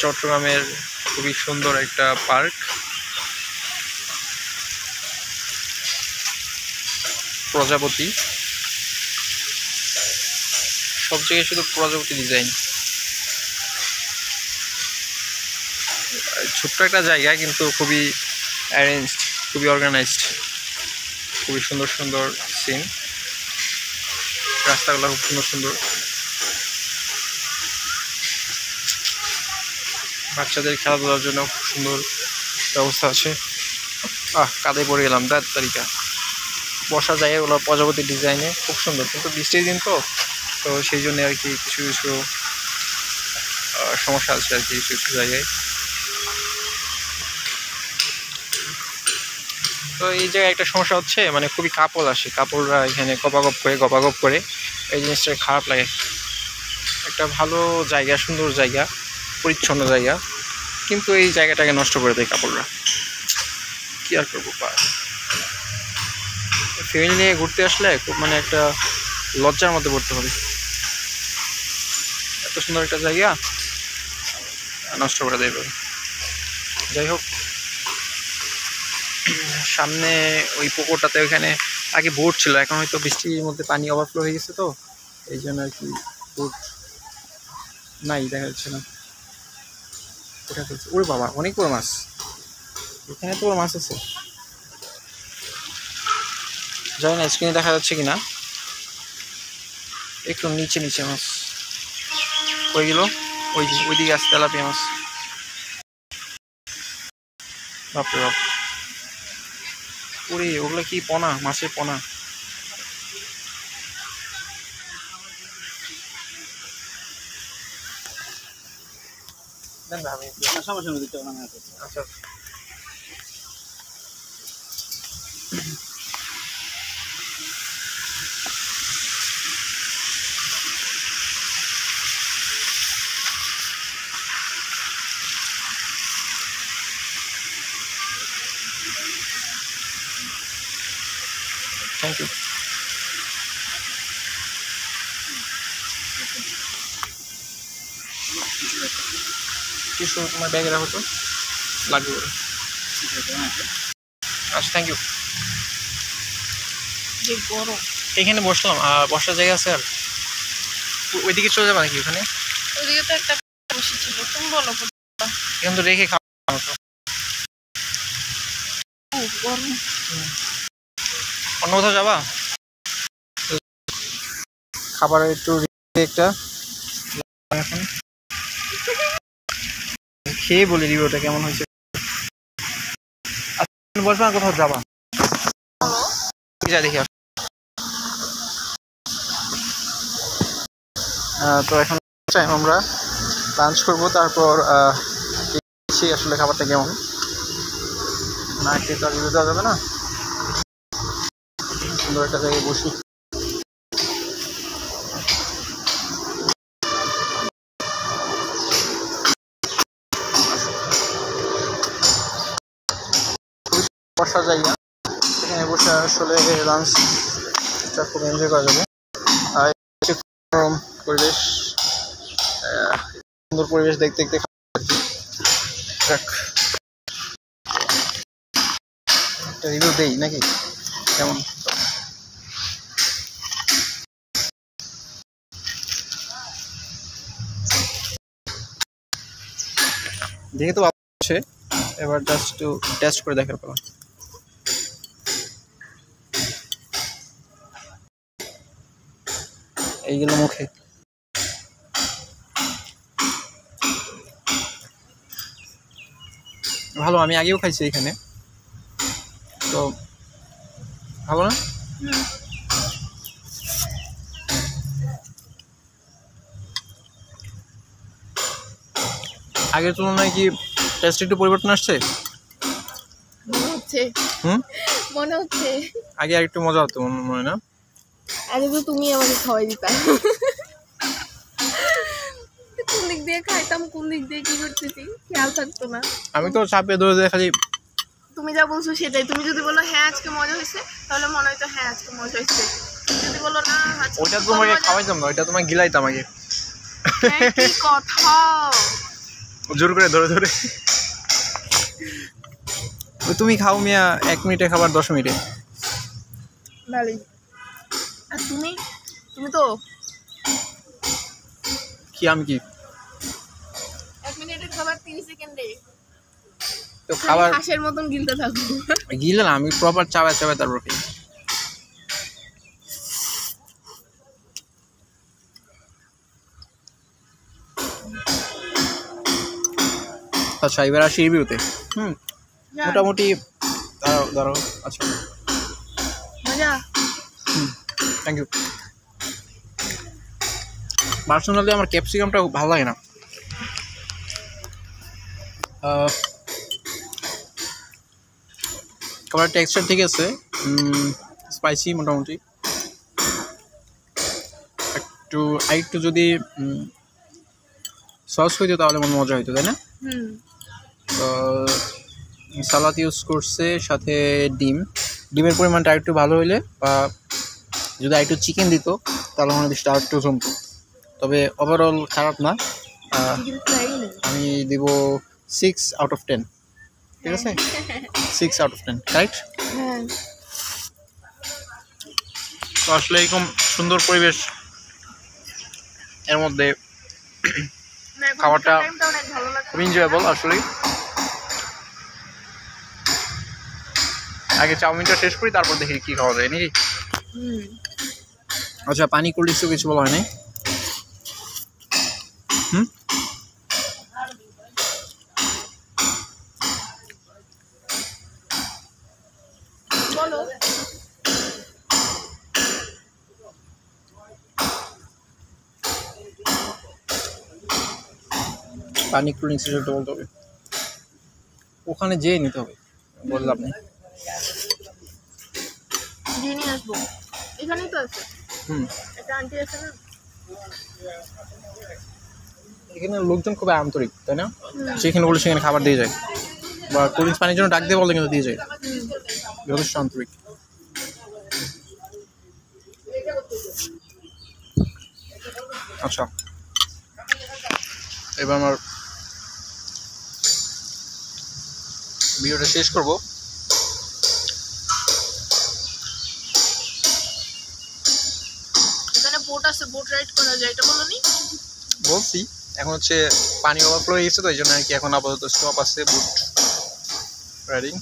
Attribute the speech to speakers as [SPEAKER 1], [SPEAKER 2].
[SPEAKER 1] চট্টগ্রামের খুবই সুন্দর একটা পার্ক, প্রজাপতি। সব জায়গায় শুধু প্রজাপতি ডিজাইন। ছোট্ট একটা জায়গা কিন্তু খুবই অ্যারেঞ্জড, খুবই অর্গানাইজড, খুবই সুন্দর সুন্দর সিন। রাস্তাগুলো খুব সুন্দর সুন্দর। বাচ্চাদের খেলাধুলার জন্য খুব সুন্দর ব্যবস্থা আছে। কাদে পড়ে গেলাম, তার তালিকা বসা জায়গাগুলো প্রজাপতি ডিজাইনে খুব সুন্দর, কিন্তু বৃষ্টির দিন তো সেই জন্য আর কি কিছু কিছু সমস্যা আছে আর কি কিছু কিছু জায়গায়। তো এই জায়গায় একটা সমস্যা হচ্ছে, মানে খুবই কাপল আসে, কাপড়রা এখানে গপাগপ করে এই জিনিসটা খারাপ লাগে। একটা ভালো জায়গা, সুন্দর জায়গা, পরিচ্ছন্ন জায়গা, কিন্তু এই জায়গাটাকে নষ্ট করে দেয় কাপড়রা। কি আর করবো, ফ্যামিলি নিয়ে ঘুরতে আসলে খুব মানে একটা লজ্জার মধ্যে পড়তে হবে। এত সুন্দর একটা জায়গা নষ্ট করে দেবে। যাই হোক, সামনে ওই পুকুরটাতে ওইখানে আগে বোট ছিল, এখন হয়তো বৃষ্টির মধ্যে পানি ওভারফ্লো হয়ে গেছে, তো এই জন্য আর কি বোট নাই, দেখা যাচ্ছে না। ওটা ফেলছে, ওরে বাবা অনেক বড় মাছ, এখানে তো বড় মাছ আছে। জানি না স্ক্রিনে দেখা যাচ্ছে কিনা, একটু নিচে নিচে মাছ কই গেল, ওইদিকে আছে তেলাপিয়া মাছ। বাপরে বাপ, ওরে ওগুলো কি পোনা, মাছের পোনা। আচ্ছা, থ্যাংক ইউ। কিছু তোমার ব্যাগে রাখো তো, লাগবে বলে। আচ্ছা, থ্যাংক ইউ। এখানে বসলাম, আর বসার জায়গা আছে? আর ওইদিকে চলে যাবে নাকি? ওখানে
[SPEAKER 2] ওইদিকে তো একটা বসেছিল, তুমি বলো
[SPEAKER 1] এখন তো রেখে খাওয়া তো। অন্য কোথাও যাবা? খাবার একটু একটা এখন খেয়ে বলি রিভিউটা কেমন হয়েছে। আচ্ছা, বসবা না, কোথাও যাবা? যা দেখি। তো এখন টাইম আমরা লাঞ্চ করবো, তারপর আসলে খাবারটা কেমন না খেয়ে তো আর রিভিউ দেওয়া যাবে না। সুন্দর একটা জায়গায় বসি। বসার জায়গা, এখানে বসে আসলে লাঞ্চটা খুব এনজয় করা যাবে। আর পরিবেশ, সুন্দর পরিবেশ দেখতে দেখতে একটা রিভিউ দেই নাকি কেমন। দেখে তো আছে, এবার জাস্ট একটু টেস্ট করে দেখার পালা। এইগুলো মুখে ভালো, আমি আগেও খাইছি এখানে, তো ভালো না? আগের তুলনায় কি টেস্ট একটু পরিবর্তন আসছে?
[SPEAKER 2] মনে হচ্ছে
[SPEAKER 1] আগে আর একটু মজা হতো মনে হয় না?
[SPEAKER 2] আগে তো তুমি আমাকে খাওয়াই দিতা, কোন দিক দিয়ে খাইতাম কোন দিক দিয়ে কি করতেছি খেয়াল থাকতো না।
[SPEAKER 1] আমি তো চাপিয়ে ধরে খালি
[SPEAKER 2] তুমি যা বলছো সেটাই। তুমি যদি বলো হ্যাঁ আজকে মজা হয়েছে, তাহলে মনে হয়তো হ্যাঁ আজকে মজা হয়েছে। যদি বলো না
[SPEAKER 1] ওইটা তোমাকে খাওয়াইতাম না, ওইটা তোমাকে গিলাইতাম আগে।
[SPEAKER 2] কি কথা,
[SPEAKER 1] জোর করে ধরে ধরে তুমি খাও মিয়া 1 মিনিটে খাবার 10 মিনিটে।
[SPEAKER 2] ভালোই। আর তুমি তুমি তো
[SPEAKER 1] কি আমি কি
[SPEAKER 2] 1 মিনিটের খাবার 30 সেকেন্ডে
[SPEAKER 1] তো খাবার
[SPEAKER 2] হাঁসের মতন গিলতে থাকবো।
[SPEAKER 1] গিলে না, আমি প্রপার চাবায় চাবায় তারপর খাই। আচ্ছা এবার আসি রিভিউতে। মোটামুটি দাঁড়াও দাঁড়াও, আচ্ছা
[SPEAKER 2] মজা।
[SPEAKER 1] Thank you. পার্সোনালি আমার ক্যাপসিকামটা ভালো লাগে না। খাবার টেক্সচার ঠিক আছে, স্পাইসি মোটামুটি। একটু যদি সস হইতো তাহলে মনে মজা হইতো, তাই না? সালাদ ইউজ করছে, সাথে ডিমের পরিমাণটা আরেকটু ভালো হইলে, বা যদি আরেকটু চিকেন দিত তাহলে মনে হয় আরেকটু জমতো। তবে ওভারঅল খারাপ না। আমি দিব 6 আউট অফ 10। ঠিক আছে, 6 আউট অফ 10, রাইট? তো আসলে এরকম সুন্দর পরিবেশ এর মধ্যে খাবারটা খুব এনজয়েবল আসলে। আগে চাউমিনটা শেষ করি, তারপর দেখি কি খাওয়া যায় নাকি। আচ্ছা পানি কোল্ড ড্রিঙ্কসও কিছু বলা হয় নাই।
[SPEAKER 2] বলো।
[SPEAKER 1] পানি কোল্ড ড্রিঙ্কস হিসেবে বলতে হবে, ওখানে যেয়ে নিতে হবে, বললাম না।
[SPEAKER 2] দিয়ে নিয়ে আসবো, এখানেই তো আছে। একটা আন্টি আছে না,
[SPEAKER 1] এখানে লোকজন খুব আন্তরিক, তাই না? সেখানে বলে সেখানে খাবার দিয়ে যায়, বা কোল্ড ড্রিঙ্কস পানির জন্য ডাক দিয়ে বলে কিন্তু দিয়ে যায়, যথেষ্ট আন্তরিক। আচ্ছা এবার আমার ভিডিওটা শেষ করব।
[SPEAKER 2] এখানে বোট আছে, বোট রাইড করা যায়, এটা বলো নি?
[SPEAKER 1] বলছি এখন হচ্ছে পানি ওভারফ্লো হয়ে গেছে, তো এই জন্য আর কি এখন আপাতত স্টপ আছে বুট রাইডিং।